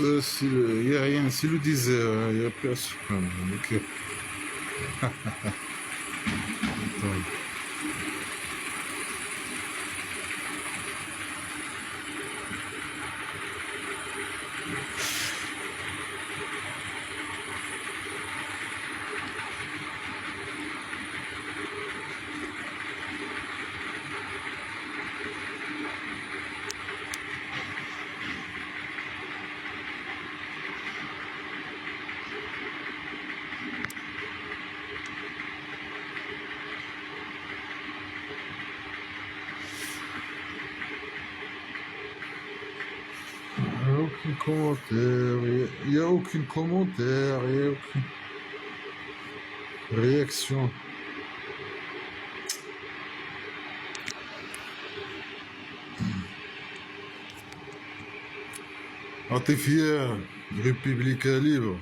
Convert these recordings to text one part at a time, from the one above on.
Il n'y a rien, c'est le désert, il n'y a personne. Ok. Attends. Il n'y a aucun commentaire, il n'y a aucun commentaire, il n'y a aucune réaction. Ah, t'es fier, Républicain libre.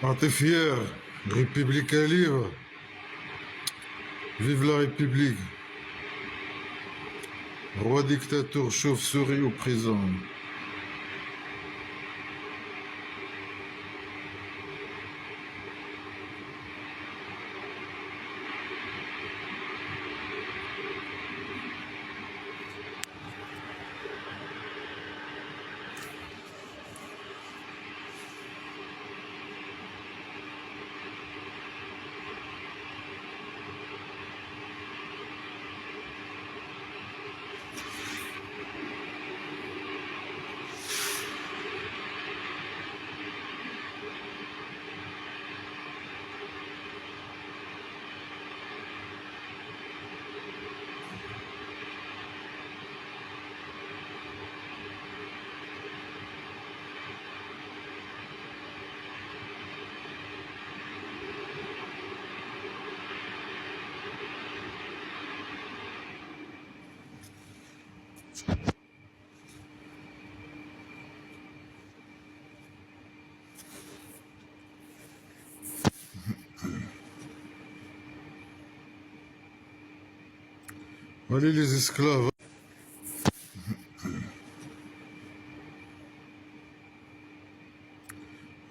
Ah, t'es fier, Républicain libre. Vive la République. Roi dictateur, chauve-souris au présent. Allez les esclaves.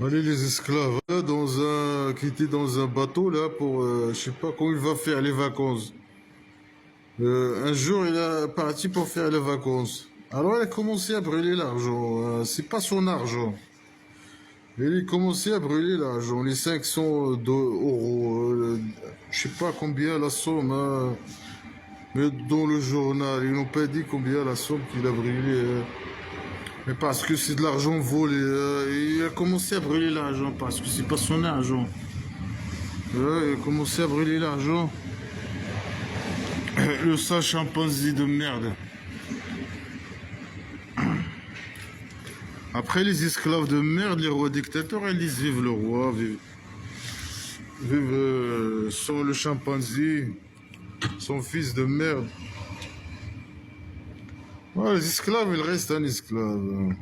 Allez les esclaves. Là, qui était dans un bateau là pour, je sais pas comment il va faire les vacances. Un jour, il a parti pour faire les vacances. Alors, il a commencé à brûler l'argent. C'est pas son argent. Il a commencé à brûler l'argent. Les 500 euros. Je sais pas combien la somme. Mais dans le journal, ils n'ont pas dit combien la somme qu'il a brûlée. Mais parce que c'est de l'argent volé. Il a commencé à brûler l'argent parce que c'est pas son argent. Il a commencé à brûler l'argent. Le sale chimpanzé de merde. Après les esclaves de merde, les rois dictateurs, ils disent vive le roi, vive son le chimpanzé, son fils de merde. Ouais, les esclaves, ils restent un esclave.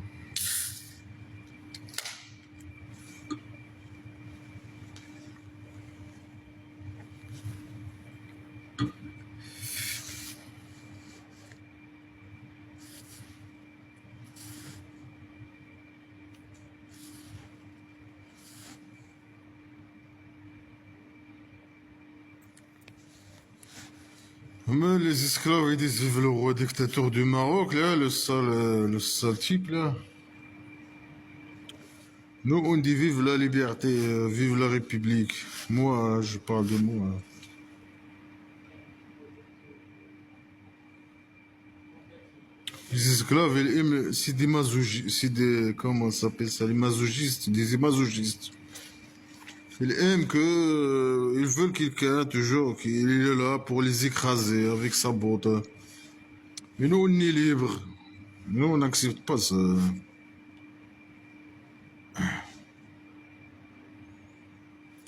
Mais les esclaves, ils disent vive le roi dictateur du Maroc, là, le sale type, là. Nous, on dit vive la liberté, vive la République. Moi, je parle de moi. Les esclaves, ils aiment, c'est des masochistes, c'est des, comment ça s'appelle ça, les masochistes, des masochistes. Ils aiment que, ils veulent quelqu'un toujours qui il est là pour les écraser avec sa botte. Mais nous, on est libre. Nous, on n'accepte pas ça.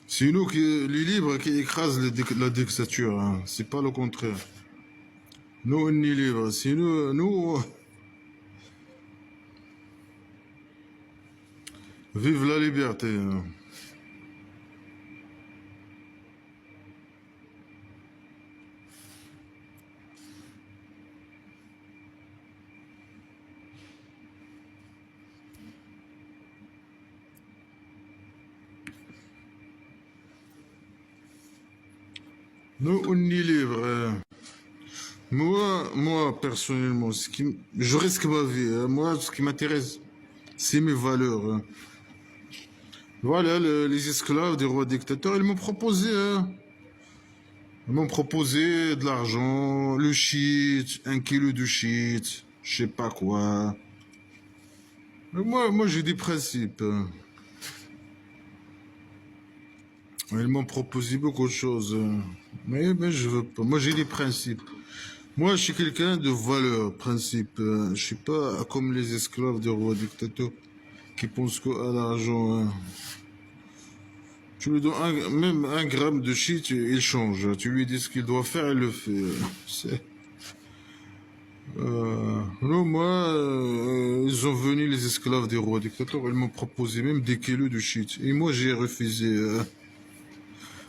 C'est nous qui, les libres qui écrasent la dictature, hein. C'est pas le contraire. Nous, on est libres. C'est nous, vive la liberté, hein. Nous, on est libres, hein. Moi, personnellement, je risque ma vie, hein. Moi, ce qui m'intéresse, c'est mes valeurs, hein. Voilà, les esclaves des rois dictateurs, ils m'ont proposé, hein. Ils m'ont proposé de l'argent, le shit, 1 kilo de shit, je sais pas quoi. Mais moi j'ai des principes, hein. Ils m'ont proposé beaucoup de choses, hein. Mais je veux pas. Moi j'ai des principes. Moi je suis quelqu'un de valeur, principe, hein. Je suis pas comme les esclaves des rois dictateurs qui pensent qu'à l'argent, hein. Tu lui donnes même 1 gramme de shit, il change. Tu lui dis ce qu'il doit faire, il le fait. Non, moi, ils ont venu les esclaves des rois dictateurs, ils m'ont proposé même des kilos de shit. Et moi, j'ai refusé, hein.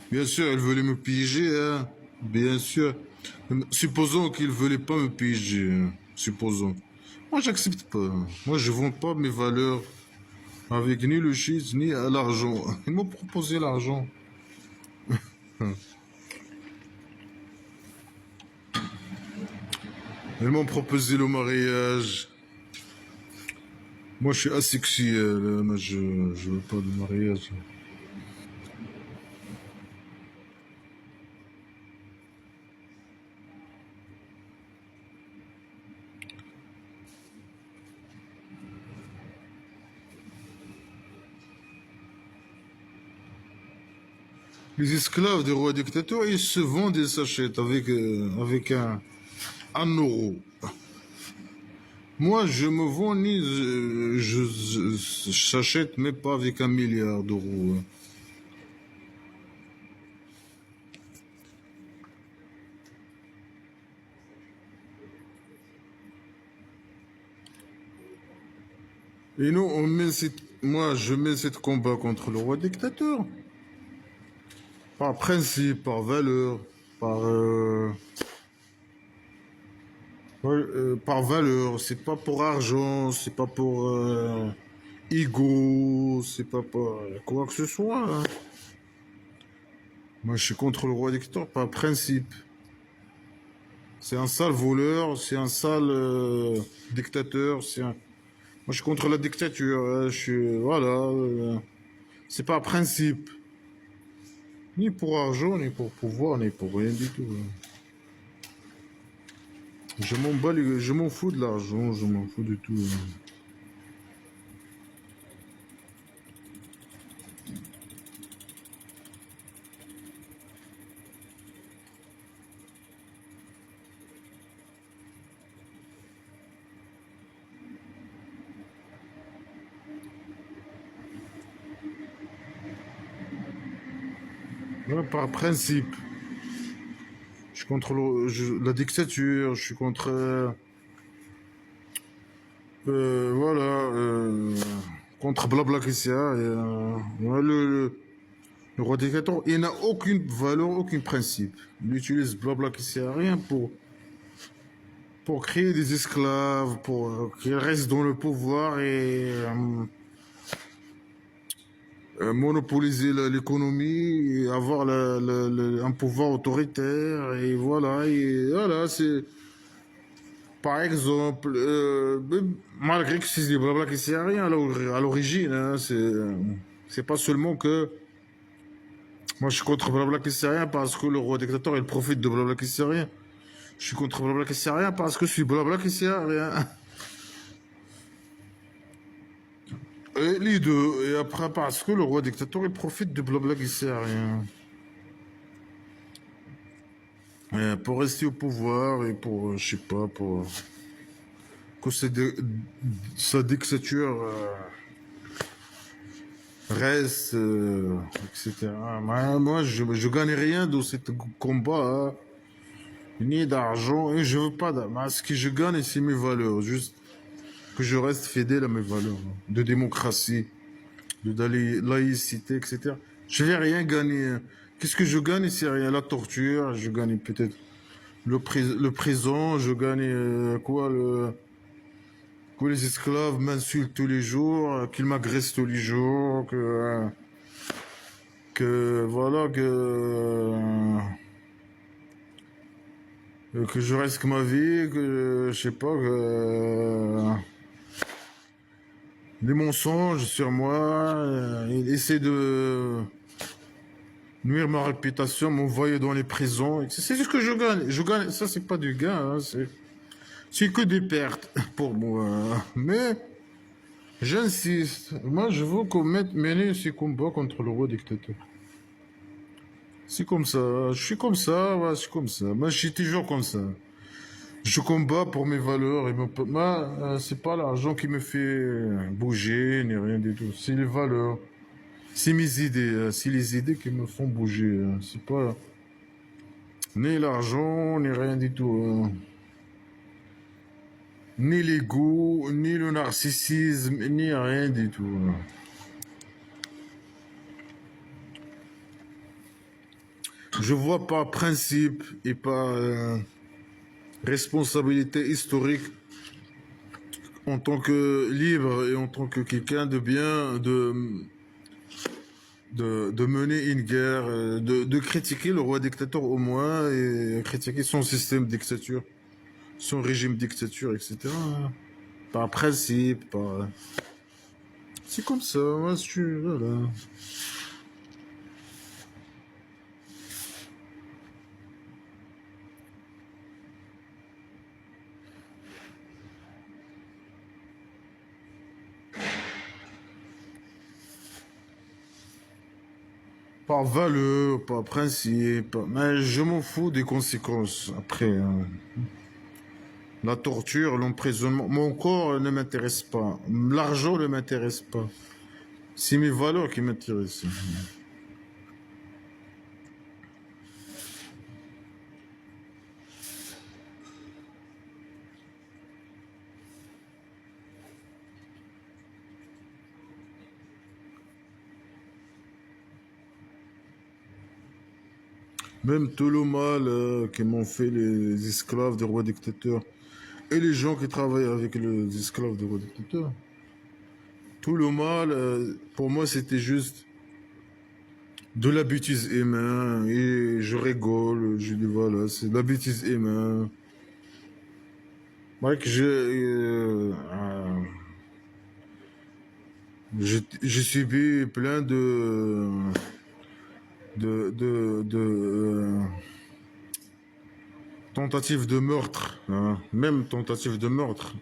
Bien sûr, ils voulaient me piéger, hein. Bien sûr. Supposons qu'ils ne voulaient pas me piéger, hein. Supposons. Moi, j'accepte pas. Moi, je vends pas mes valeurs avec ni le shit, ni l'argent. Ils m'ont proposé l'argent. Ils m'ont proposé le mariage. Moi, je suis asexuel, hein. Moi, je veux pas de mariage. Les esclaves des rois dictateurs, ils se vendent et s'achètent avec un euro. Moi, je me vends ni je s'achète même pas avec 1 milliard d'euros, hein. Et nous, moi, je mets cette combat contre le roi dictateur. Par principe, par valeur, par, ouais, par valeur. C'est pas pour argent, c'est pas pour ego, c'est pas pour quoi que ce soit, hein. Moi, je suis contre le roi dictateur par principe. C'est un sale voleur, c'est un sale dictateur. Moi, je suis contre la dictature, hein. Voilà. C'est pas un principe. Ni pour argent, ni pour pouvoir, ni pour rien du tout, hein. Je m'en fous de l'argent, je m'en fous du tout, hein. Voilà, par principe. Je suis contre la dictature, je suis contre. Voilà. Contre Blabla ouais, le roi dictateur, il n'a aucune valeur, aucun principe. Il utilise Blabla qui sert à rien pour créer des esclaves, pour qu'ils restent dans le pouvoir et monopoliser l'économie, et avoir un pouvoir autoritaire, et voilà, c'est, par exemple, malgré que c'est des blabla qui sert à rien à l'origine, hein, c'est pas seulement que, moi je suis contre blabla qui sert à rien parce que le roi dictateur il profite de blabla qui sert à rien. Je suis contre blabla qui sert à rien parce que je suis blabla qui sert à rien. Et les deux. Et après, parce que le roi dictateur, il profite du blabla qui sert à rien. Pour rester au pouvoir et pour, je sais pas, pour que sa dictature reste, etc. Moi, je gagne rien dans ce combat, hein. Ni d'argent, et je veux pas d'argent. Ce que je gagne, c'est mes valeurs. Juste que je reste fidèle à mes valeurs, hein, de démocratie, de laïcité, etc. Je vais rien gagner. Qu'est-ce que je gagne? C'est rien. La torture, je gagne peut-être le prison, je gagne quoi que les esclaves m'insultent tous les jours, qu'ils m'agressent tous les jours, que voilà, que je risque ma vie, que je sais pas, des mensonges sur moi, il essaie de nuire ma réputation, m'envoyer dans les prisons. C'est ce que je gagne. Je gagne, ça c'est pas du gain, hein, c'est que des pertes pour moi. Mais j'insiste, moi je veux qu'on mette mener ces combats contre le roi dictateur. C'est comme ça, je suis comme ça, ouais, je suis comme ça. Moi je suis toujours comme ça. Je combats pour mes valeurs et moi, c'est pas l'argent qui me fait bouger ni rien du tout. C'est les valeurs, c'est mes idées, c'est les idées qui me font bouger. C'est pas ni l'argent ni rien du tout, hein. Ni l'ego, ni le narcissisme, ni rien du tout, hein. Je vois par principe et par responsabilité historique en tant que libre et en tant que quelqu'un de bien, de mener une guerre, de critiquer le roi dictateur au moins et critiquer son système de dictature, son régime de dictature, etc. Par principe, par... C'est comme ça, moi je suis... Voilà. Par valeur, par principe, mais je m'en fous des conséquences après, hein. La torture, l'emprisonnement, mon corps ne m'intéresse pas, l'argent ne m'intéresse pas. C'est mes valeurs qui m'intéressent. Même tout le mal que m'ont fait les esclaves des rois dictateurs et les gens qui travaillent avec les esclaves des rois dictateurs. Tout le mal, pour moi, c'était juste de la bêtise humaine et je rigole, je dis voilà, c'est de la bêtise humaine. Moi, que j'ai subi plein de tentatives de meurtre, hein, même tentatives de meurtre.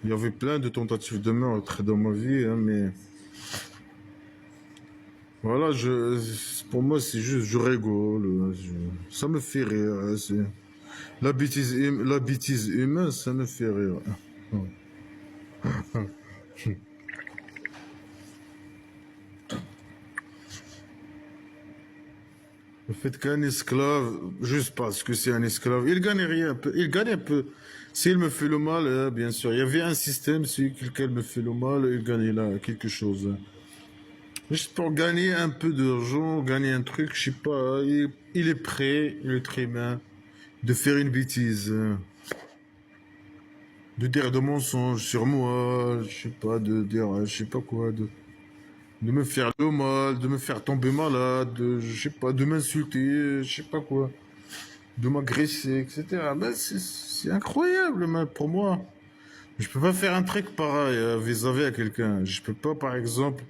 Il y avait plein de tentatives de meurtre dans ma vie, hein, mais voilà, pour moi, c'est juste, je rigole, ça me fait rire, hein, la bêtise humaine, ça me fait rire. Le fait qu'un esclave, juste parce que c'est un esclave, il gagne rien, il gagne un peu. S'il me fait le mal, bien sûr, il y avait un système, si quelqu'un me fait le mal, il gagne là quelque chose, hein. Juste pour gagner un peu d'argent, gagner un truc, je sais pas, hein, il est prêt, il est très bien, de faire une bêtise, hein. De dire de mensonges sur moi, je sais pas, de dire, je sais pas quoi, de me faire le mal, de me faire tomber malade, je sais pas, de m'insulter, je sais pas quoi, de m'agresser, etc. Ben, c'est incroyable, mais pour moi. Je peux pas faire un truc pareil vis-à-vis à quelqu'un. Je peux pas, par exemple,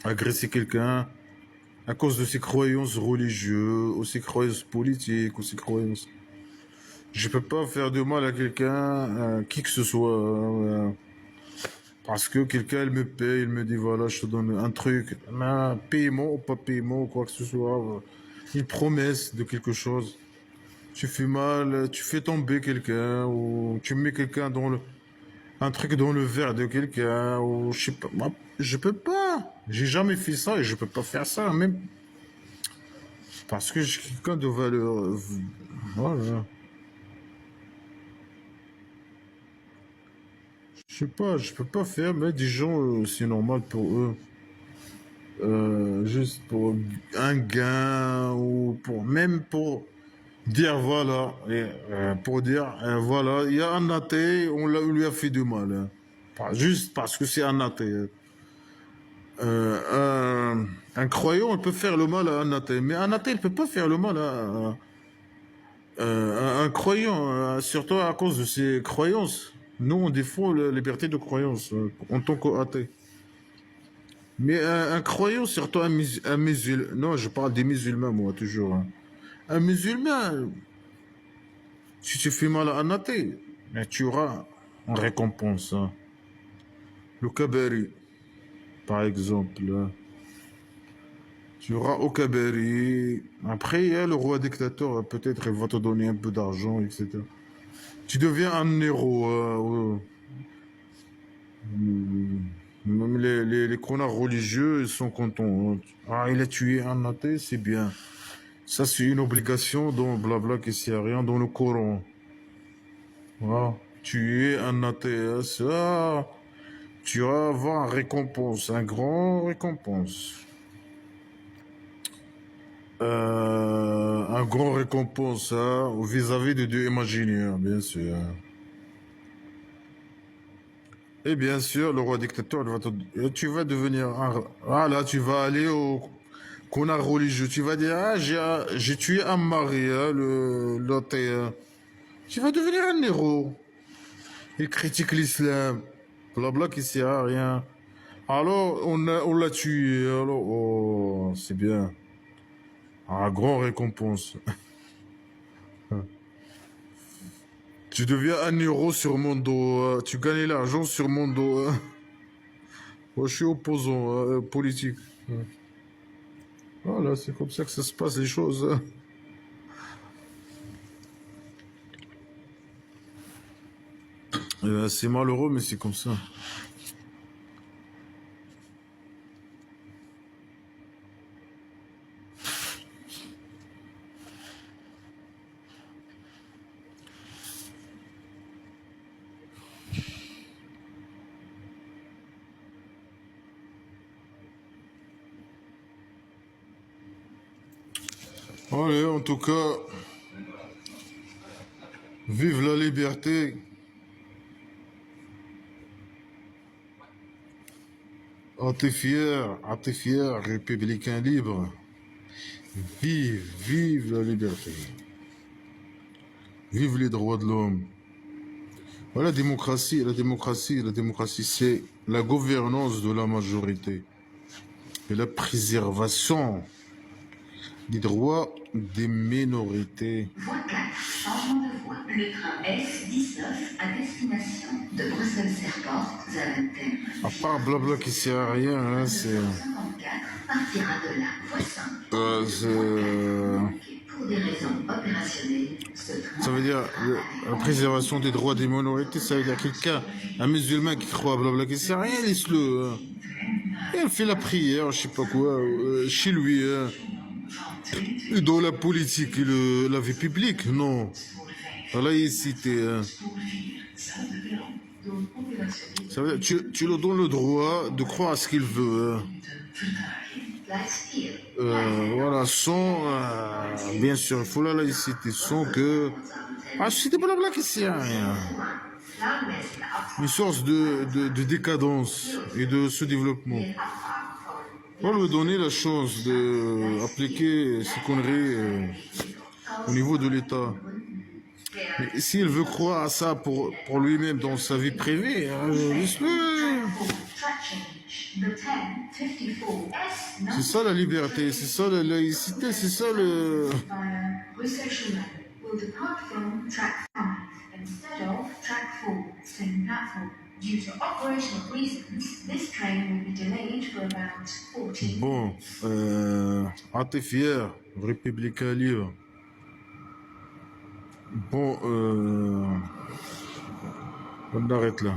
agresser quelqu'un à cause de ses croyances religieuses, ou ses croyances politiques, ou ses croyances. Je peux pas faire de mal à quelqu'un, qui que ce soit, Parce que quelqu'un, il me paye, il me dit, voilà, je te donne un truc, un paiement ou pas paiement, ou quoi que ce soit, une promesse de quelque chose. Tu fais mal, tu fais tomber quelqu'un, ou tu mets quelqu'un dans un truc dans le verre de quelqu'un, ou je sais pas. Moi, je peux pas. J'ai jamais fait ça et je peux pas faire ça, même parce que je suis quelqu'un de valeur. Voilà. Je sais pas, je peux pas faire, mais des gens, c'est normal pour eux. Juste pour un gain, ou pour même pour dire voilà, pour dire voilà, il y a un athée, on lui a fait du mal, hein. Juste parce que c'est un athée, hein. Un croyant, il peut faire le mal à un athée, mais un athée, il peut pas faire le mal à un croyant, surtout à cause de ses croyances. Nous, on défend la liberté de croyance en tant qu'athée. Mais un croyant, surtout un musulman, non, je parle des musulmans, moi, toujours, hein. Un musulman, si tu fais mal à un athée, ben, tu auras en récompense, hein. Le kabari, par exemple, hein. Tu auras au kabari. Après, il y a le roi dictateur, peut-être il va te donner un peu d'argent, etc. Tu deviens un héros, même les connards religieux, ils sont contents, hein. Ah, il a tué un athée, c'est bien. Ça, c'est une obligation dans blabla qui sert à rien dans le Coran. Voilà. Tuer un athée, ça, tu vas avoir une récompense, un grand récompense. Un grand récompense, hein, vis-à-vis de Dieu imaginaire, bien sûr. Et bien sûr, le roi dictateur, tu vas devenir un... Ah là, tu vas aller au connard religieux. Tu vas dire, ah, j'ai tué un mari, hein, l'athée, hein. Tu vas devenir un héros. Il critique l'islam. Blabla qui sert à rien. Alors, on l'a tué. Alors, oh, c'est bien. Ah, grand récompense. Tu deviens un héros sur mon dos, hein. Tu gagnes l'argent sur mon dos, hein. Moi, je suis opposant, politique. Voilà, c'est comme ça que ça se passe, les choses, hein. C'est malheureux, mais c'est comme ça. Allez, en tout cas, vive la liberté. Ah, t'es fier, républicain libre. Vive, vive la liberté. Vive les droits de l'homme. Voilà, la démocratie, c'est la gouvernance de la majorité et la préservation des droits des minorités. Voie 4, changement de voie. Le train S19 à destination de Bruxelles-Airport, Zaventem. À part blabla qui sert à rien, hein, c'est... 54 partira de la voie 5. Pour des raisons opérationnelles, ce train... Ça veut dire la préservation des droits des minorités, ça veut dire quelqu'un, un musulman qui croit à blabla qui sert à rien, laisse-le, hein. Et elle fait la prière, je sais pas quoi, chez lui, hein. Et dans la politique et la vie publique, non. Dans la laïcité, hein. Ça veut dire, tu lui donnes le droit de croire à ce qu'il veut, hein. Voilà, sans, bien sûr, il faut la laïcité, sans que... Ah, c'était pas la blague ici, hein, rien. Une source de décadence et de sous-développement. On lui donner la chance d'appliquer ces conneries au niveau de l'État. Mais s'il veut croire à ça pour lui-même dans sa vie privée, laisse-le. C'est ça la liberté, c'est ça la laïcité, c'est ça le... Due to operational reasons, this train will be delayed for about 14 Bon, minutes. Atifier, Républicain libre. Bon, on arrête là.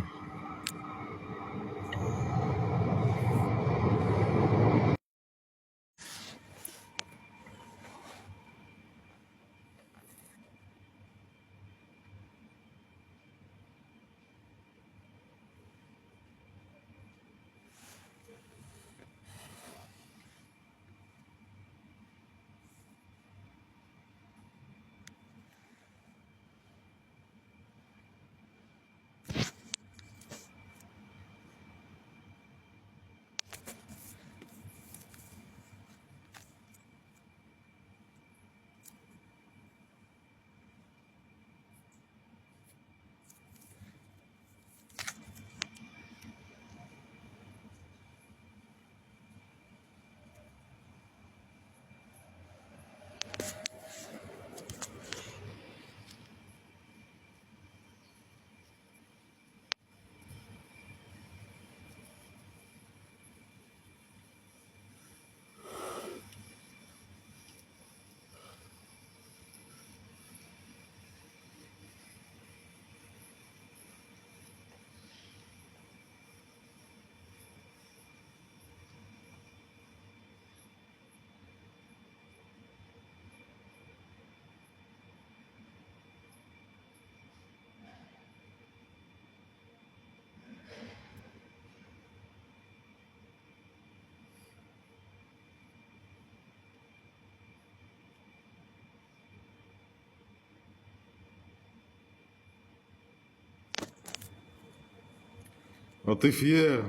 Atifier,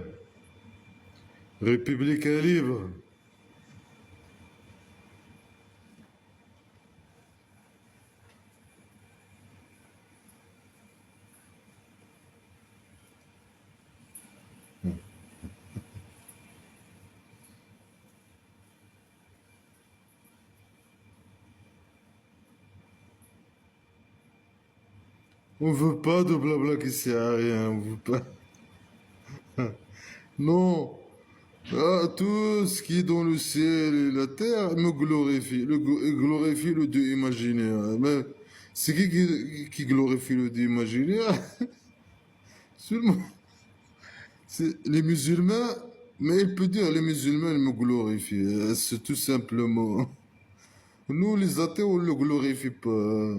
Républicain libre. On veut pas de blabla qui sert à rien, on veut pas. Non, ah, tout ce qui est dans le ciel et la terre me glorifie, glorifie le Dieu imaginaire. Mais c'est qui glorifie le Dieu imaginaire? Seulement, c'est les musulmans, mais il peut dire les musulmans ils me glorifient, c'est tout simplement. Nous, les athées, on ne le glorifie pas.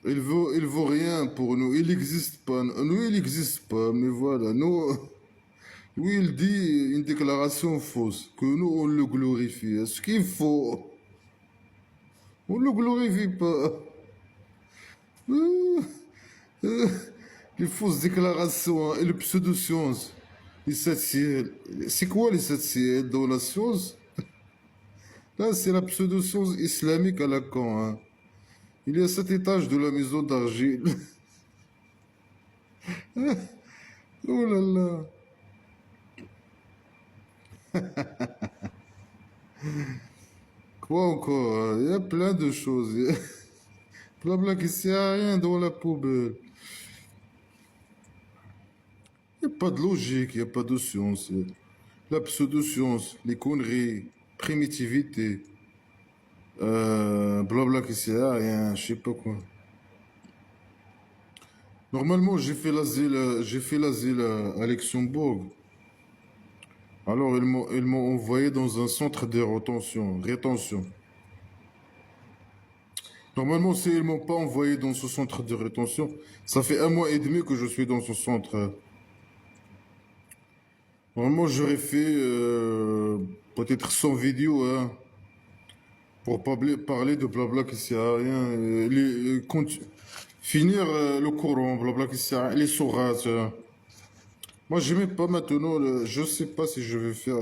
Il vaut rien pour nous, il n'existe pas. Nous, il n'existe pas, mais voilà, nous. Oui, il dit une déclaration fausse, que nous, on le glorifie. Ce qu'il faut, on ne le glorifie pas. Euh, euh, les fausses déclarations hein, et les pseudo-sciences. Les sept ciels. C'est quoi les sept ciels dans la science? Là, c'est la pseudo-science islamique à Lacan. Hein. Il y a 7 étages de la maison d'argile. Oh là là. Quoi encore? Hein? Il y a plein de choses. Blabla qui sert à rien dans la poubelle. Il n'y a pas de logique, il n'y a pas de science. La pseudo-science, les conneries, primitivité, blabla qui sert à rien, je sais pas quoi. Normalement, j'ai fait l'asile à Luxembourg. Alors, ils m'ont envoyé dans un centre de rétention. Normalement, si ils m'ont pas envoyé dans ce centre de rétention, ça fait 1 mois et demi que je suis dans ce centre. Normalement, j'aurais fait peut-être 100 vidéos, hein. Pour parler de blabla qui sert à rien, finir le courant, blabla qui sert à rien, les sourates. Moi, je n'aimais pas maintenant, je sais pas si je vais faire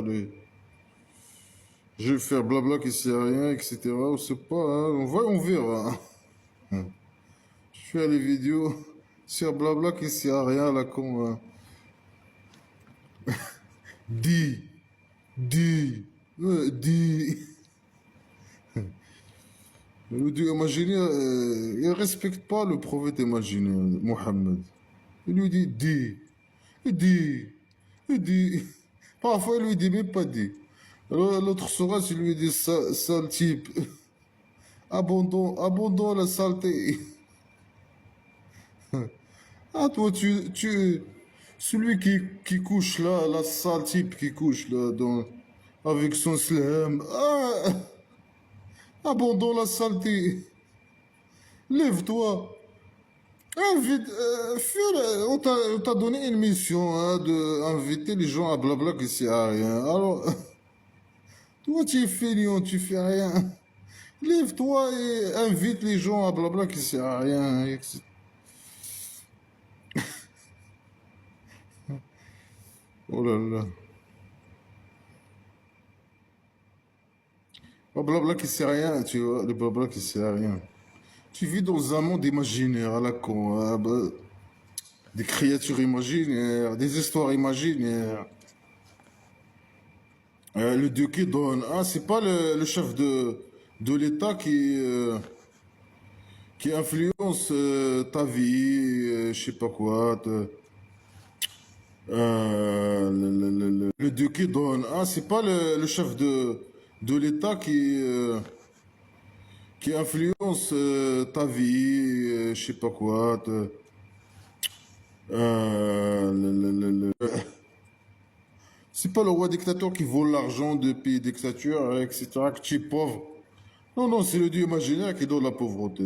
je vais faire blabla qui sert à rien, etc. On sait pas, hein, on verra. Hein. Je fais les vidéos sur blabla qui sert à rien, la con. Hein. Dis, dis, dis. Le Dieu imaginaire, il ne respecte pas le prophète imaginaire, Mohammed. Il lui dit, dis, il dit, il dit. Parfois, il lui dit même pas dis. Alors, l'autre sourate, il lui dit, sale type, abandon la saleté. Ah, toi, celui qui couche là, la sale type qui couche là, avec son slam. Ah, abandon la saleté. Lève-toi. Invite, on t'a donné une mission hein, d'inviter les gens à blabla qui sert à rien. Alors, toi, tu es feignant, tu fais rien. Lève-toi et invite les gens à blabla qui sert à rien. Oh là là. Oh, blabla qui sert à rien, tu vois, le blabla qui sert à rien. Tu vis dans un monde imaginaire à la con, hein, des créatures imaginaires, des histoires imaginaires. Le dieu qui donne, ah, c'est pas le chef de l'État qui influence ta vie, je sais pas quoi. Le dieu qui donne, ah, c'est pas le chef de l'État qui influence ta vie, je sais pas quoi. C'est pas le roi dictateur qui vole l'argent de pays dictature, etc., que tu es pauvre. Non, non, c'est le dieu imaginaire qui donne la pauvreté.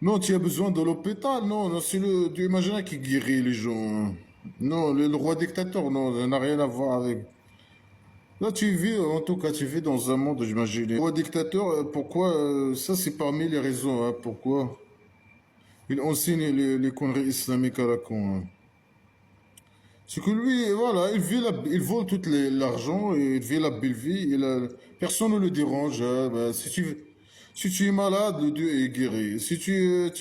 Non, tu as besoin de l'hôpital. Non, non, c'est le dieu imaginaire qui guérit les gens. Non, le roi dictateur, non, ça n'a rien à voir avec. Là, tu vis, en tout cas, tu vis dans un monde imaginaire. Le roi dictateur, pourquoi ça, c'est parmi les raisons. Hein, pourquoi il enseigne les conneries islamiques à la con. Hein. C'est que lui, voilà, il vole tout l'argent et il vit la belle vie. Personne ne le dérange. Hein. Ben, si tu es malade, le Dieu est guéri. Si tu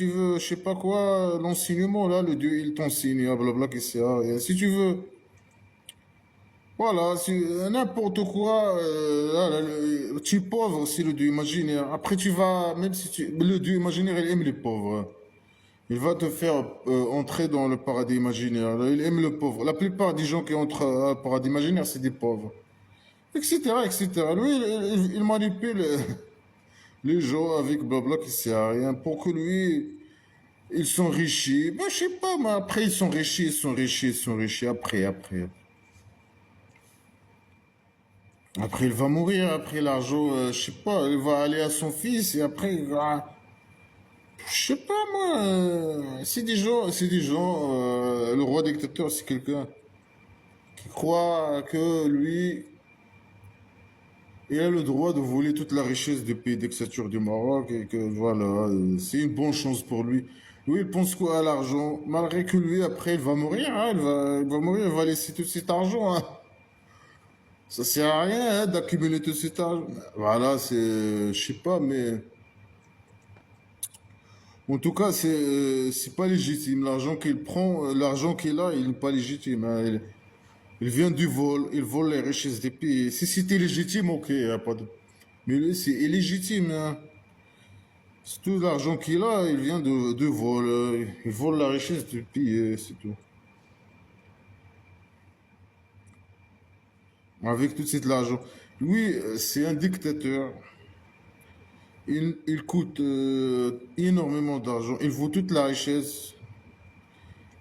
veux, je sais pas quoi, l'enseignement, là, le Dieu, il t'enseigne, ah, blabla, qui sert à rien. Si tu veux, voilà, n'importe quoi, tu es pauvre, c'est le Dieu imaginaire. Après, tu vas, même si le Dieu imaginaire, il aime les pauvres. Hein. Il va te faire entrer dans le paradis imaginaire. Il aime le pauvre. La plupart des gens qui entrent au paradis imaginaire, c'est des pauvres. Etc., etc. Lui, il manipule les gens avec blabla qui sert à rien pour que lui, ils s'enrichissent. Ben, je sais pas, mais après, ils s'enrichissent, ils s'enrichissent, ils s'enrichissent. Après. Après, il va mourir. Après, l'argent, je sais pas, il va aller à son fils et après, il va. Je sais pas, moi. C'est des gens. Le roi dictateur, c'est quelqu'un qui croit que lui, il a le droit de voler toute la richesse du pays dictature du Maroc et que voilà, c'est une bonne chance pour lui. Lui, il pense quoi à l'argent, malgré que lui, après, il va mourir, hein, il va mourir, il va laisser tout cet argent. Hein. Ça sert à rien hein, d'accumuler tout cet argent. Voilà, je sais pas, mais en tout cas, c'est pas légitime. L'argent qu'il prend, l'argent qu'il a, il n'est pas légitime. Hein. Il vient du vol, il vole les richesses des pays. Si c'était légitime, ok, y a pas de. Mais lui, c'est illégitime. Hein. C'est tout l'argent qu'il a, il vient de vol. Il vole la richesse du pays, c'est tout. Avec tout cet argent. Lui, c'est un dictateur. Il coûte énormément d'argent. Il vaut toute la richesse.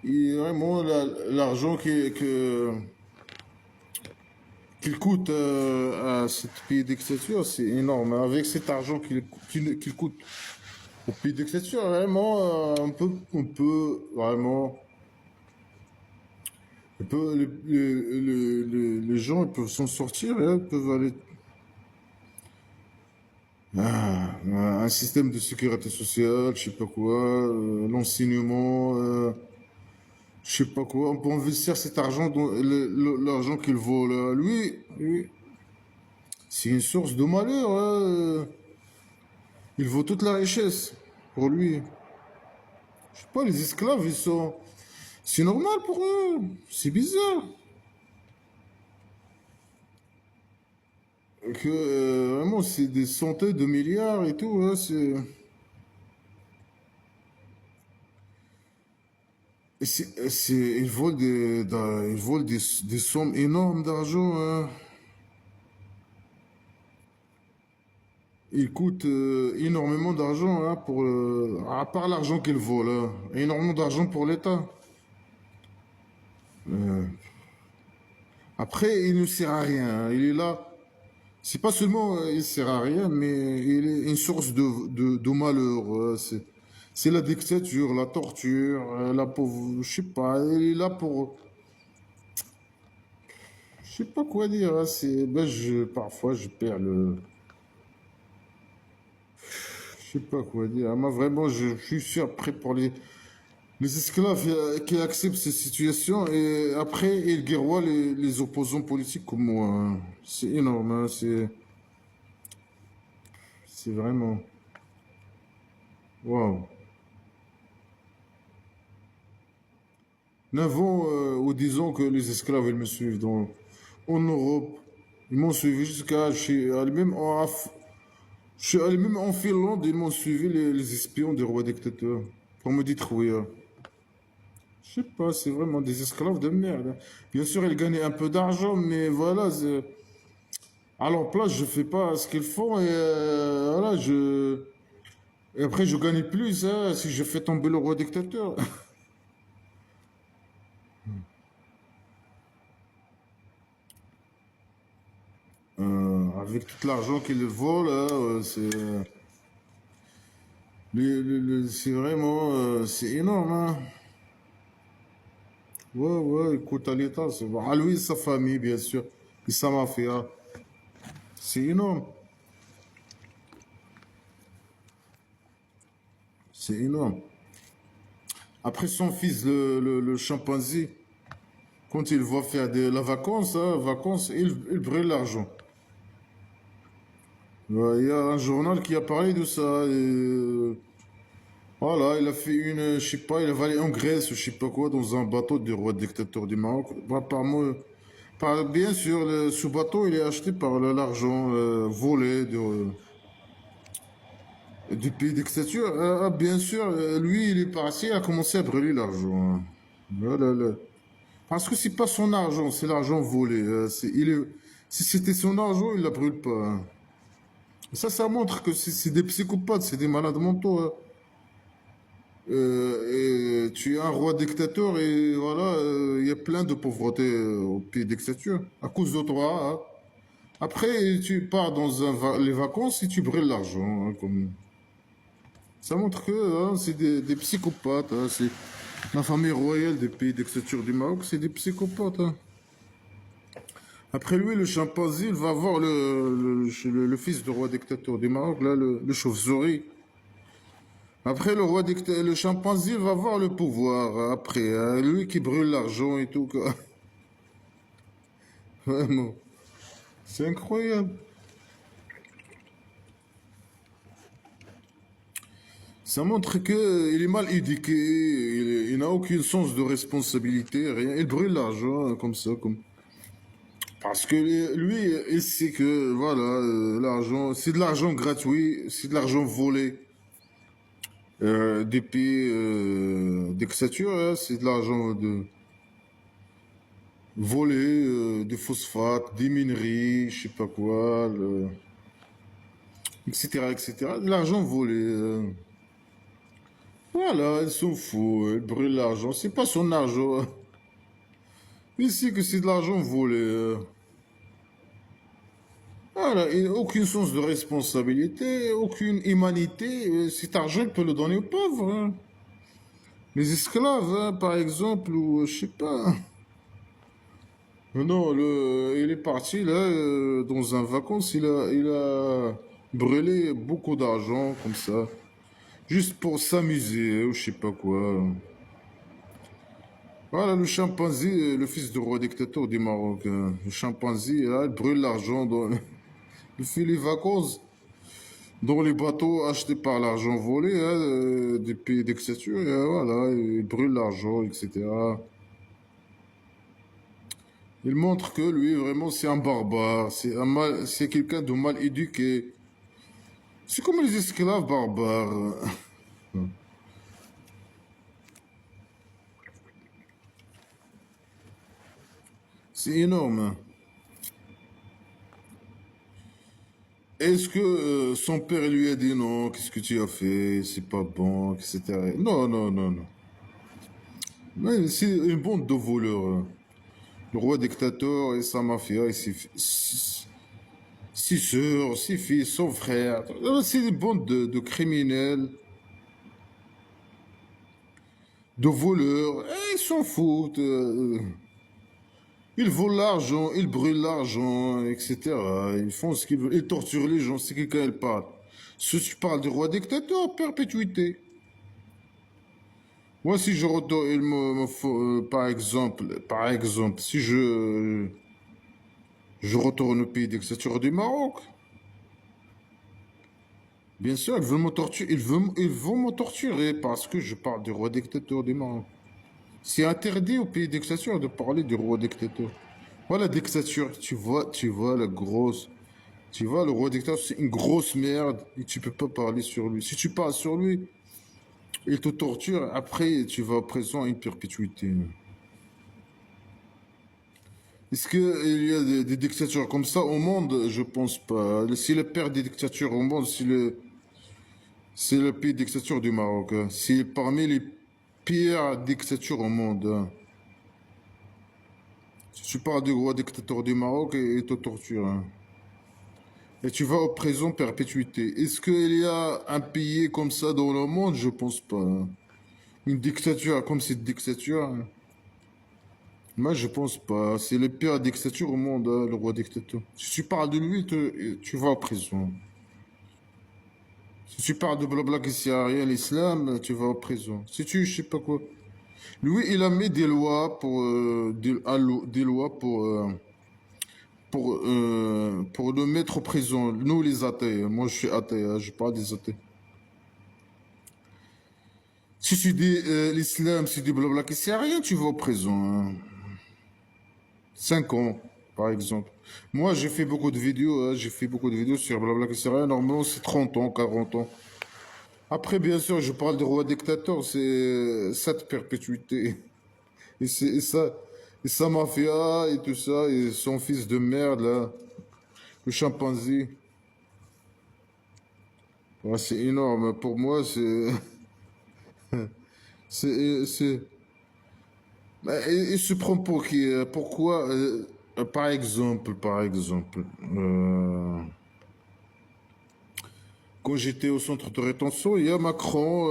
Et vraiment, l'argent qu'il coûte à ce pays dictature, c'est énorme. Avec cet argent qu'il coûte au pays dictature, vraiment, on peut vraiment. Les gens ils peuvent s'en sortir, hein, ils peuvent aller. Un système de sécurité sociale, je sais pas quoi, l'enseignement, je sais pas quoi. On peut investir cet argent dans l'argent qu'il vole. Lui, c'est une source de malheur. Hein. Il vaut toute la richesse pour lui. Je sais pas, les esclaves, ils sont. C'est normal pour eux. C'est bizarre. Que vraiment, c'est des centaines de milliards et tout. Hein, Ils volent ils volent des sommes énormes d'argent, hein. Ils coûtent énormément d'argent, hein, à part l'argent qu'ils volent, hein. Énormément d'argent pour l'État. Euh, Après, il ne sert à rien, hein. Il est là. C'est pas seulement il sert à rien, mais il est une source de malheur. C'est la dictature, la torture, la pauvre. Je sais pas. Il est là pour. Je sais pas quoi dire, hein. Parfois, je perds le. Je sais pas quoi dire. Moi, vraiment, je suis surpris pour les esclaves qui acceptent ces situations et après, ils guerroient les opposants politiques comme moi, hein. C'est énorme, hein. C'est vraiment. Waouh. 9 ans ou 10 ans que les esclaves ils me suivent en Europe. Ils m'ont suivi jusqu'à. Je suis allé même en Finlande, ils m'ont suivi les espions des rois dictateurs pour me détruire. Je sais pas, c'est vraiment des esclaves de merde, hein. Bien sûr, ils gagnaient un peu d'argent, mais voilà, à leur place, je fais pas ce qu'ils font et voilà, et après, je gagne plus, hein, si je fais tomber le roi dictateur. Avec tout l'argent qu'ils volent, hein, c'est vraiment, c'est énorme, hein. Ouais, ouais, écoute, à l'État, c'est bon. À lui et sa famille, bien sûr, et sa mafia, c'est énorme, c'est énorme. Après son fils, le chimpanzé, quand il va faire la vacance, hein, vacances, il brûle l'argent. Ouais, il y a un journal qui a parlé de ça. Voilà, il a fait une, je sais pas, il va aller en Grèce, je sais pas quoi, dans un bateau du roi dictateur du Maroc. Bah, bien sûr, ce bateau, il est acheté par l'argent volé du pays dictature. Bien sûr, lui, il est parti, il a commencé à brûler l'argent, hein. Voilà, là. Parce que c'est pas son argent, c'est l'argent volé. Si c'était son argent, il la brûle pas, hein. Ça montre que c'est des psychopathes, c'est des malades mentaux, hein. Et tu es un roi dictateur et voilà, il y a plein de pauvreté au pays dictature à cause de toi, hein. Après, tu pars dans les vacances et tu brûles l'argent, hein, Ça montre que hein, c'est des psychopathes, hein. C'est la famille royale des pays dictature du Maroc, c'est des psychopathes, hein. Après lui, le chimpanzé, il va voir le fils du roi dictateur du Maroc, là, le chauve-souris. Après, le chimpanzé va voir le pouvoir. Après, hein, lui qui brûle l'argent et tout, quoi. Vraiment. C'est incroyable. Ça montre que il est mal éduqué, il n'a aucun sens de responsabilité, rien. Il brûle l'argent, hein, comme ça, comme. Parce que lui, il sait que, voilà, l'argent, c'est de l'argent gratuit, c'est de l'argent volé des pays dictature, hein, c'est de l'argent volé, des phosphates, des minerais, je sais pas quoi, etc., etc. De l'argent volé. Voilà, ils sont fous, ils brûlent l'argent. C'est pas son argent, hein. Il sait que c'est de l'argent volé. Voilà, il n'a aucun sens de responsabilité, aucune humanité. Cet argent, il peut le donner aux pauvres, hein. Les esclaves, hein, par exemple, ou je sais pas. Non, il est parti là, dans un vacances, il a brûlé beaucoup d'argent comme ça, juste pour s'amuser, ou je sais pas quoi. Voilà, le chimpanzé, le fils du roi dictateur du Maroc, hein. Le chimpanzé, là, il brûle l'argent il fait les vacances dans les bateaux achetés par l'argent volé, hein, des pays dictature, et voilà, il brûle l'argent, etc. Il montre que lui, vraiment, c'est un barbare, c'est quelqu'un de mal éduqué. C'est comme les esclaves barbares. C'est énorme, hein. Est-ce que son père lui a dit non, qu'est-ce que tu as fait, c'est pas bon, etc. Non, non, non, non. Mais c'est une bande de voleurs, hein. Le roi dictateur et sa mafia et ses sœurs, ses fils, son frère. C'est une bande de criminels, de voleurs. Et ils s'en foutent. Ils volent l'argent, ils brûlent l'argent, etc. Ils font ce qu'ils veulent. Ils torturent les gens, c'est quelqu'un elle parle. Si tu parles du roi dictateur, perpétuité. Moi, si je retourne, par exemple, si je retourne au pays dictature du Maroc, bien sûr, ils veulent me torturer, ils vont me torturer parce que je parle du roi dictateur du Maroc. C'est interdit au pays dictature de parler du roi dictateur. Voilà, dictature, tu vois la grosse. Tu vois, le roi dictateur, c'est une grosse merde et tu peux pas parler sur lui. Si tu parles sur lui, il te torture. Après, tu vas présent à une perpétuité. Est-ce qu'il y a des dictatures comme ça au monde? Je pense pas. Si le père des dictatures au monde, c'est le pays dictature du Maroc, hein. C'est parmi les pires dictatures au monde, hein. Si tu parles du roi dictateur du Maroc, il te torture, hein. Et tu vas au présent perpétuité. Est-ce qu'il y a un pays comme ça dans le monde? Je pense pas, hein. Une dictature comme cette dictature, hein. Moi, je pense pas. C'est le pire dictature au monde, hein, le roi dictateur. Si tu parles de lui, tu vas en prison. Si tu parles de blabla qui sert à rien, l'islam, tu vas en prison. Si tu, je sais pas quoi. Lui, il a mis des lois pour, des lois pour le mettre en prison. Nous, les athées. Moi, je suis athée, hein, je parle des athées. Si tu dis l'islam, c'est du blabla qui sert à rien, tu vas en prison, hein. 5 ans, par exemple. Moi, j'ai fait beaucoup de vidéos, hein, j'ai fait beaucoup de vidéos sur blabla qui sert à rien. Normalement, c'est 30 ans, 40 ans. Après, bien sûr, je parle des rois dictateurs, c'est cette perpétuité. Et ça, et sa mafia et tout ça, et son fils de merde, là, le chimpanzé. Ouais, c'est énorme. Pour moi, c'est. C'est. Bah, il se prend pour qui? Pourquoi? Par exemple, quand j'étais au centre de rétention, il y a Macron,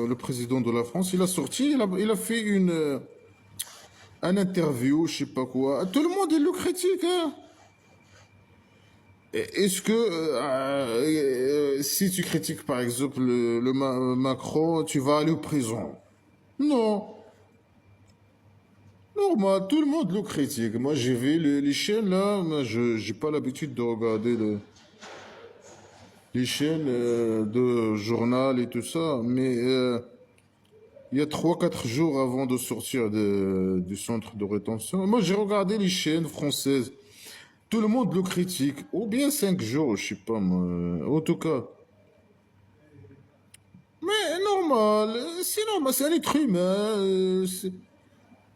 le président de la France, il a sorti, il a fait un interview, je sais pas quoi. Tout le monde, il le critique, hein. Est-ce que si tu critiques par exemple Macron, tu vas aller en prison? Non, normal, tout le monde le critique. Moi, j'ai vu les chaînes là, moi, je j'ai pas l'habitude de regarder les chaînes de journal et tout ça, mais il y a 3 4 jours avant de sortir du centre de rétention, moi j'ai regardé les chaînes françaises. Tout le monde le critique. Ou bien 5 jours, je sais pas moi. En tout cas. Mais normal, c'est normal, c'est un être humain.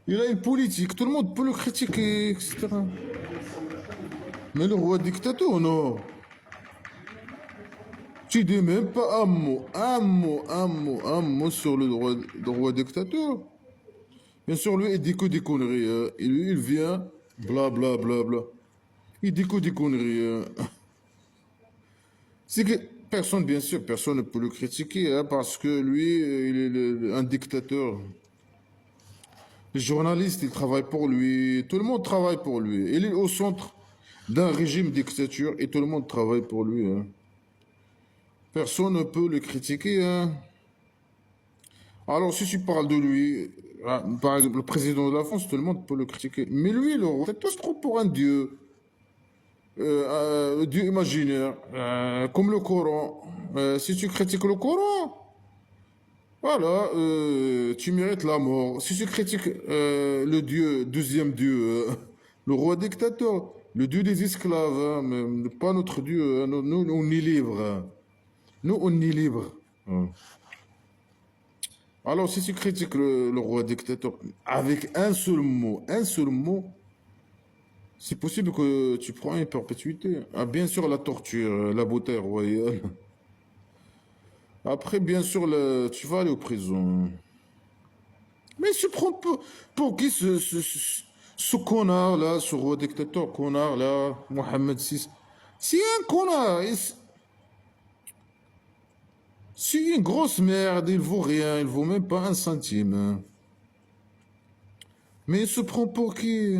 Il a une politique, tout le monde peut le critiquer, etc. Mais le roi dictateur, non. Tu dis même pas un mot, un mot sur le roi dictateur. Bien sûr, lui, il dit que des conneries, hein. Et lui, il vient, bla bla bla bla. Il dit que des conneries, hein. C'est que personne, bien sûr, personne ne peut le critiquer, hein, parce que lui, il est un dictateur. Les journalistes, ils travaillent pour lui. Tout le monde travaille pour lui. Il est au centre d'un régime dictature et tout le monde travaille pour lui, hein. Personne ne peut le critiquer, hein. Alors, si tu parles de lui, par exemple, le président de la France, tout le monde peut le critiquer. Mais lui, le roi, se trouve pour un dieu. Dieu imaginaire, comme le Coran. Si tu critiques le Coran, voilà, tu mérites la mort. Si tu critiques le Dieu, deuxième Dieu, le roi dictateur, le Dieu des esclaves, hein, mais pas notre Dieu, hein, nous, on est libre, hein. Nous, on est libre, hein. Alors, si tu critiques le roi dictateur avec un seul mot, C'est possible que tu prends une perpétuité. Ah, bien sûr, la torture, la beauté royale. Après, bien sûr, tu vas aller en prison. Mais se prend pour qui ce connard-là, ce roi dictateur connard-là, Mohamed VI? C'est un connard. C'est une grosse merde. Il vaut rien. Il vaut même pas un centime, hein. Mais il se prend pour qui?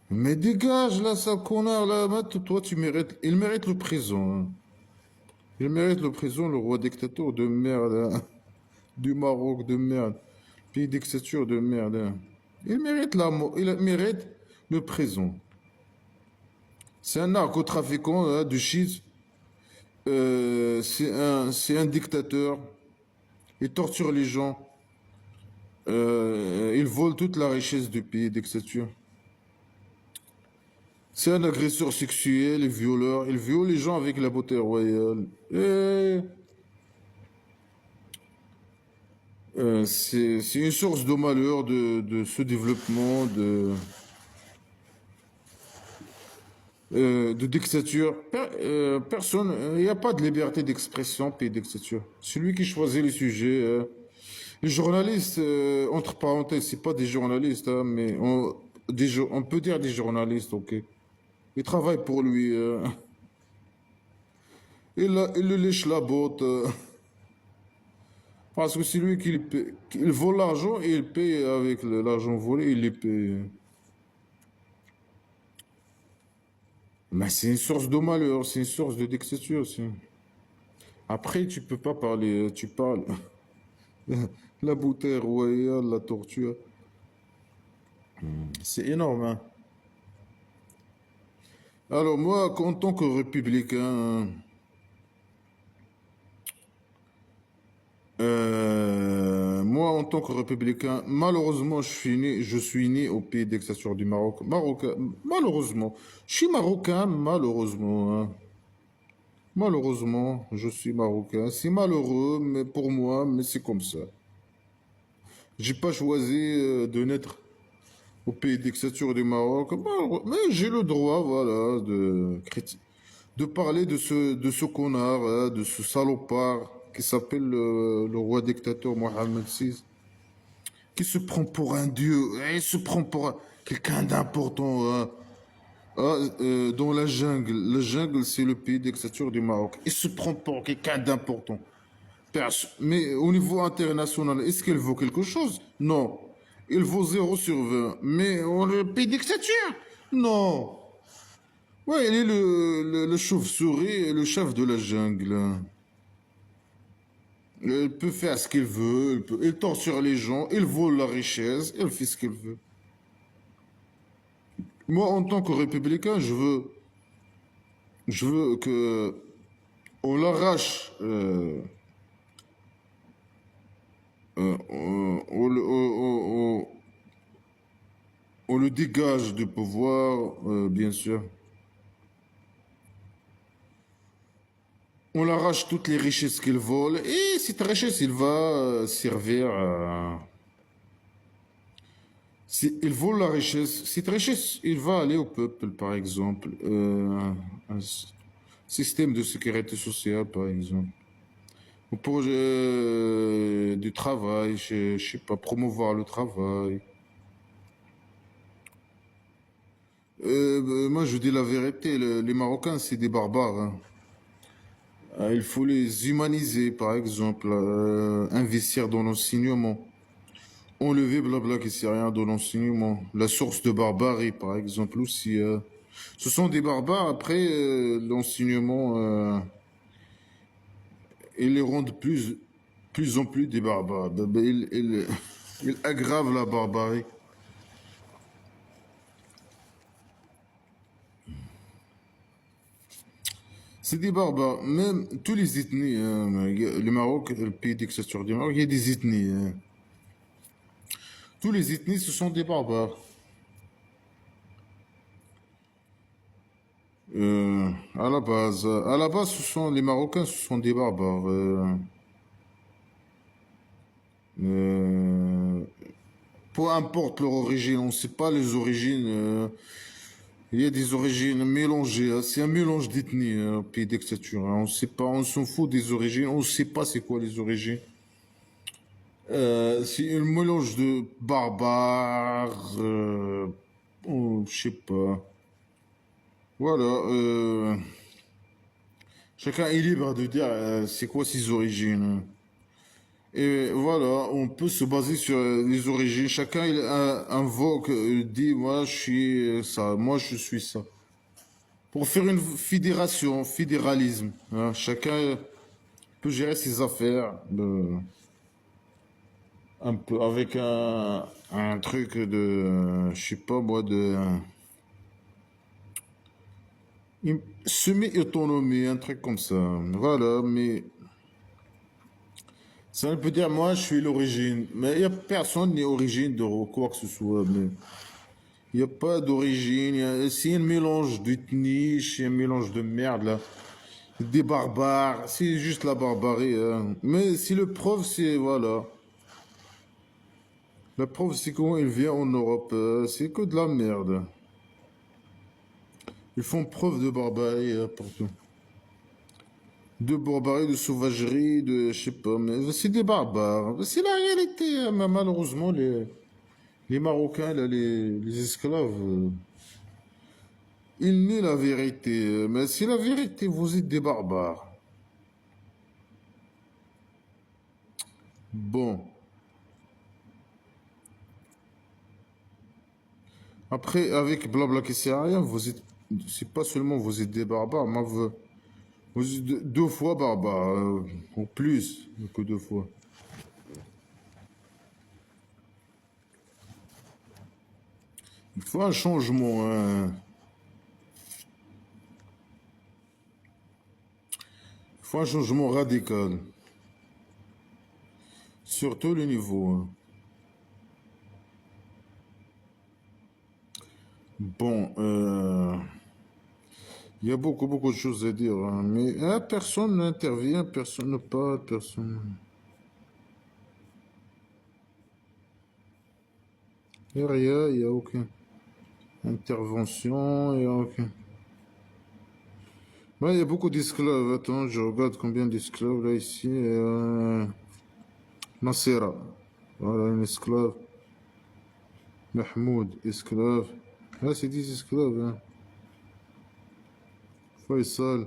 Mais dégage là, ce connard là. Toi, tu mérites. Il mérite le prison, hein. Il mérite le prison, le roi dictateur de merde, hein. Du Maroc de merde. Pays dictature de merde, hein. Il mérite la mort. Il mérite le prison. C'est un narcotrafiquant hein, de shit. C'est un dictateur. Il torture les gens. Il vole toute la richesse du pays dictature. C'est un agresseur sexuel et violeur. Il viole les gens avec la beauté royale. C'est une source de malheur de ce développement de dictature. Personne, il n'y a pas de liberté d'expression, pays dictature. Celui qui choisit les sujets. Les journalistes, entre parenthèses, c'est pas des journalistes, hein, mais on peut dire des journalistes, ok. Ils travaillent pour lui. Il le lèche la botte. Parce que c'est lui qui vole l'argent et il paye avec l'argent volé, il les paye. Mais c'est une source de malheur, c'est une source de dictature aussi. Après, tu peux pas parler, tu parles. La bouteille royale, la torture. C'est énorme, hein. Alors moi, en tant que républicain, moi en tant que républicain, malheureusement, je suis né au pays de dictature du Maroc. Marocain, malheureusement. Je suis marocain, malheureusement, hein. Malheureusement, je suis marocain. C'est malheureux, mais pour moi, mais c'est comme ça. J'ai pas choisi de naître au pays de dictature du Maroc, mais j'ai le droit, voilà, de parler de ce connard, hein, de ce salopard qui s'appelle le roi dictateur Mohamed VI, qui se prend pour un dieu, hein, il se prend pour quelqu'un d'important hein. Ah, dans la jungle. La jungle, c'est le pays de dictature du Maroc. Il se prend pour quelqu'un d'important. Mais au niveau international, est-ce qu'il vaut quelque chose? Non. Il vaut 0/20. Mais le pays de dictature? Non. Ouais, il est le chauve-souris, le chef de la jungle. Il peut faire ce qu'il veut, il torture les gens, il vole la richesse, il fait ce qu'il veut. Moi, en tant que républicain, je veux que on l'arrache, on le dégage du pouvoir, bien sûr. On l'arrache toutes les richesses qu'il vole et cette richesse, il va servir à... Il vole la richesse. Cette richesse, il va aller au peuple, par exemple. Système de sécurité sociale, par exemple. Ou pour du travail, je sais pas, promouvoir le travail. Moi, je dis la vérité, les Marocains, c'est des barbares, hein. Il faut les humaniser, par exemple, investir dans l'enseignement. Enlever blabla qui sert à rien dans l'enseignement. La source de barbarie, par exemple, aussi. Ce sont des barbares, après, l'enseignement, ils les rendent plus en plus des barbares. Il aggrave la barbarie. C'est des barbares. Même tous les ethnies, hein, le Maroc, le pays dictature du Maroc, il y a des ethnies, hein. Tous les ethnies, ce sont des barbares. À la base, les Marocains, ce sont des barbares. Euh, Peu importe leur origine, on ne sait pas les origines. Il y a des origines mélangées, hein. C'est un mélange d'ethnies, un pays dictature, hein. On sait pas, on s'en fout des origines, on ne sait pas c'est quoi les origines. C'est un mélange de barbares, je sais pas. Voilà. Chacun est libre de dire c'est quoi ses origines. Et voilà, on peut se baser sur les origines. Chacun il, invoque, dit moi je suis ça, moi je suis ça. Pour faire une fédération, fédéralisme, hein. Chacun peut gérer ses affaires un peu avec un truc de, je sais pas moi, de semi-autonomie, un truc comme ça. Voilà, mais ça peut dire moi je suis l'origine. Mais il n'y a personne n'est origine de quoi que ce soit. Mais il n'y a pas d'origine. C'est un mélange d'ethnie, c'est un mélange de merde là. Des barbares, c'est juste la barbarie, hein. Mais si le preuve, c'est, voilà. La preuve, c'est comment il vient en Europe. C'est que de la merde. Ils font preuve de barbarie partout. De barbarie, de sauvagerie, de, je sais pas, mais c'est des barbares. C'est la réalité, hein. Mais malheureusement, les Marocains, là, les esclaves, ils nient la vérité. Mais c'est la vérité, vous êtes des barbares. Bon. Après, avec blabla qui sert à rien, vous êtes, c'est pas seulement vous êtes des barbares, mais vous êtes deux fois barbares, ou plus que deux fois. Il faut un changement, hein. Il faut un changement radical, sur tous les niveaux, hein. Bon, il y a beaucoup de choses à dire, hein, mais personne n'intervient, personne ne parle, personne. Il n'y a rien, il n'y a aucune intervention, il n'y a aucun. Ouais, il y a beaucoup d'esclaves. Attends, je regarde combien d'esclaves là ici. Nasera, voilà un esclave. Mahmoud, esclave. Ah, c'est des esclaves, hein. Faisal.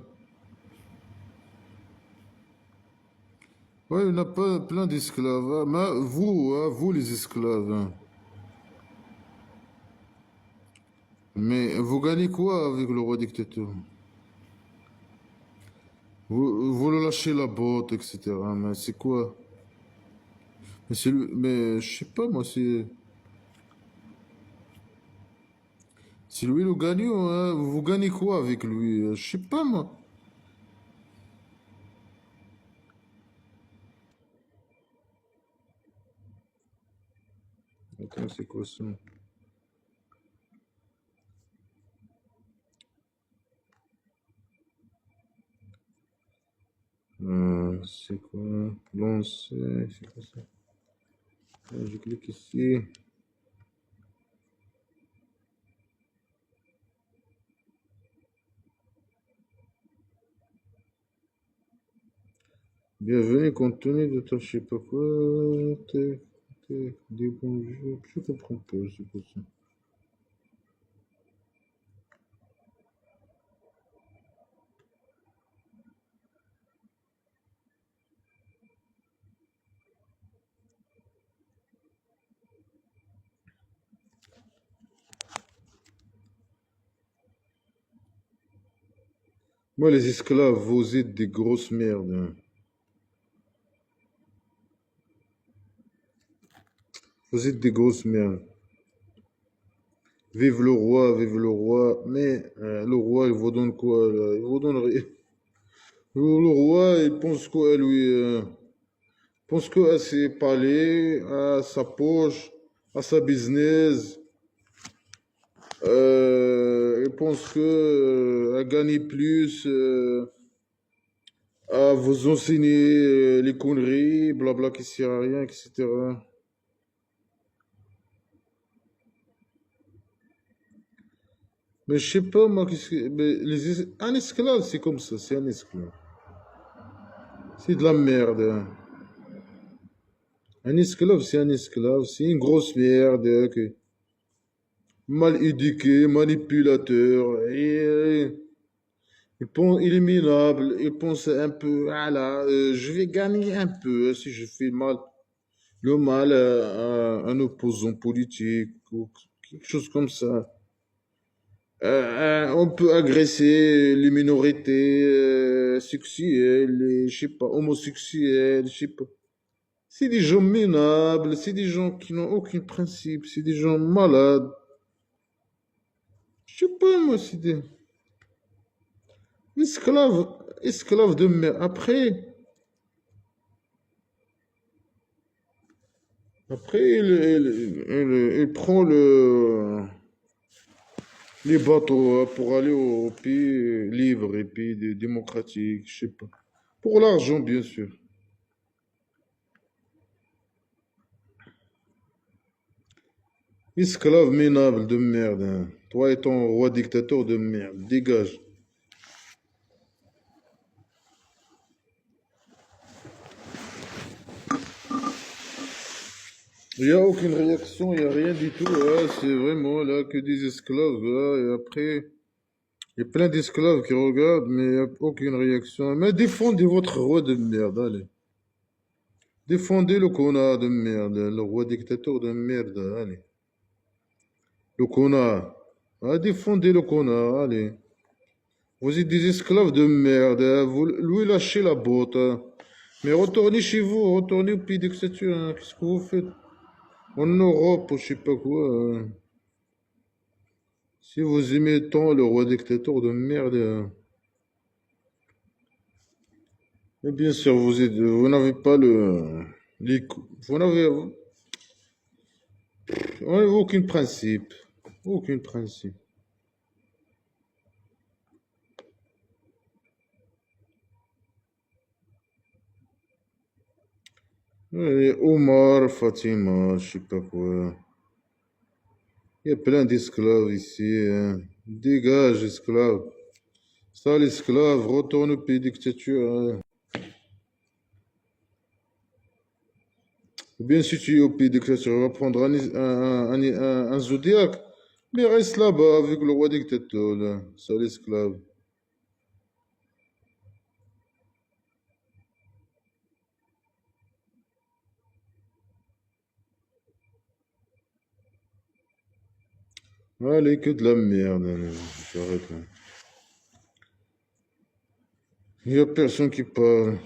Ouais, il y en a pas plein d'esclaves, hein. Mais vous, hein, vous les esclaves, hein. Mais vous gagnez quoi avec le roi dictateur? Vous le lâchez la botte, etc. Mais c'est quoi? Mais, mais je sais pas, moi, c'est lui le gagnant, hein. Vous gagnez quoi avec lui? Je sais pas, moi. Attends, c'est quoi ça? C'est quoi? Lancer, c'est quoi ça? Je clique ici. Bienvenue, compte tenu de ta je sais pas quoi. Des bonjours. Je comprends pas, c'est quoi ça? Moi, les esclaves, vous êtes des grosses merdes, hein. Vous êtes des grosses merdes. Vive le roi, vive le roi. Mais le roi, il vous donne quoi là? Il vous donne rien. Le roi, il pense quoi lui? Il pense quoi à ses palais, à sa poche, à sa business. Il pense que à gagner plus, à vous enseigner les conneries, blabla qui sert à rien, etc. Mais je sais pas, moi, mais un esclave, c'est comme ça, c'est un esclave. C'est de la merde, hein. Un esclave, c'est une grosse merde, mal éduqué, manipulateur, et il pense, il est minable, il pense un peu, ah là, je vais gagner un peu si je fais le mal à un opposant politique ou quelque chose comme ça. On peut agresser les minorités sexuelles, je sais pas, homosexuelles, je sais pas. C'est des gens minables, c'est des gens qui n'ont aucun principe, c'est des gens malades. Je sais pas, moi, c'est des esclaves, esclaves de mer. Après, il prend les bateaux pour aller au pays libre et pays démocratique, je sais pas. Pour l'argent, bien sûr. Esclave minable de merde, hein. Toi et ton roi dictateur de merde, dégage. Il n'y a aucune réaction, il n'y a rien du tout. Ouais, c'est vraiment là que des esclaves. Là, et après, il y a plein d'esclaves qui regardent, mais il n'y a aucune réaction. Mais défendez votre roi de merde, allez. Défendez le connard de merde, le roi dictateur de merde, allez. Le connard. Ah, défendez le connard, allez. Vous êtes des esclaves de merde, hein. Vous lui lâchez la botte, hein. Mais retournez chez vous, retournez au pays dictature, hein. Qu'est-ce que vous faites? En Europe, ou je sais pas quoi, hein. Si vous aimez tant le roi dictateur de merde, mais bien sûr, vous n'avez pas vous n'avez aucun principe. Aucun principe. Et Omar, Fatima, je sais pas quoi. Il y a plein d'esclaves ici, hein. Dégage, esclave. Sale esclave, retourne au pays dictature, hein. Ou bien si tu es au pays dictature, on va prendre un zodiaque. Mais reste là-bas avec le roi dictateur, là. Sale esclave. Allez, que de la merde, hein. J'arrête, là. Il n'y a personne qui parle.